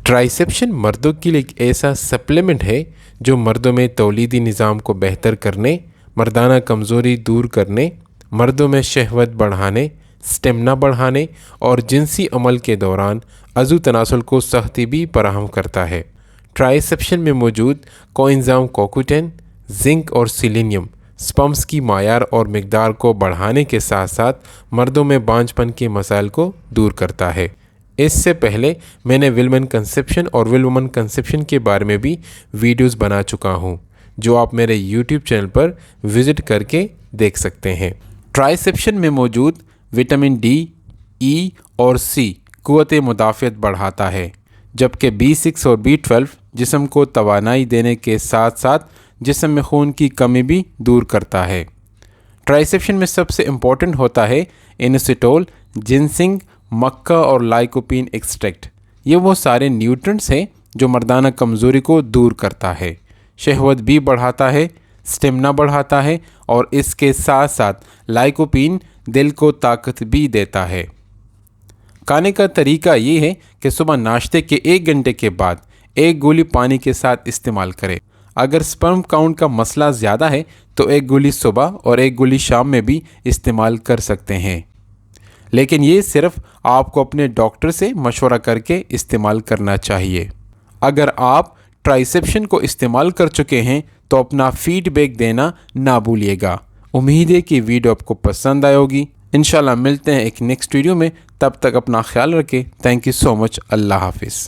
ट्राइसेप्शन मर्दों के लिए एक ऐसा सप्लीमेंट है जो मर्दों में तौलीदी निज़ाम को बेहतर करने, मर्दाना कमज़ोरी दूर करने, मर्दों में शहवत बढ़ाने, स्टेमिना बढ़ाने और जिनसी अमल के दौरान अज़ू तनासुल को सख्ती भी फराहम करता है। ट्राइसेप्शन में मौजूद कोएंजाइम CoQ10, जिंक और सेलेनियम स्पर्म्स की मायार और मिकदार को बढ़ाने के साथ साथ मर्दों में बांझपन के मसाइल को दूर करता है। इससे पहले मैंने विलमन कंसेप्शन और विलवुमन कंसेप्शन के बारे में भी वीडियोस बना चुका हूँ, जो आप मेरे यूट्यूब चैनल पर विज़िट करके देख सकते हैं। ट्राइसेप्शन में मौजूद विटामिन डी, ई और सी क़ुव्वत मुदाफ़ियत बढ़ाता है, जबकि B6 और B12 जिस्म को तवानाई देने के साथ साथ जिस्म में खून की कमी भी दूर करता है। ट्राइसेप्शन में सबसे इम्पॉर्टेंट होता है इनोसिटोल, जिनसिंग, मक्का और लाइकोपीन एक्सट्रैक्ट। ये वो सारे न्यूट्रिएंट्स हैं जो मर्दाना कमज़ोरी को दूर करता है, शहवत भी बढ़ाता है, स्टेमिना बढ़ाता है और इसके साथ साथ लाइकोपीन दिल को ताकत भी देता है। खाने का तरीका ये है कि सुबह नाश्ते के 1 घंटे के बाद 1 गोली पानी के साथ इस्तेमाल करें। अगर स्पर्म काउंट का मसला ज़्यादा है तो 1 गोली सुबह और 1 गोली शाम में भी इस्तेमाल कर सकते हैं, लेकिन ये सिर्फ आपको अपने डॉक्टर से मशवरा करके इस्तेमाल करना चाहिए। अगर आप ट्राइसेप्शन को इस्तेमाल कर चुके हैं तो अपना फीडबैक देना ना भूलिएगा। उम्मीद है कि वीडियो आपको पसंद आई होगी। इंशाल्लाह मिलते हैं एक नेक्स्ट वीडियो में, तब तक अपना ख्याल रखें। Thank you so much. अल्लाह हाफिज़।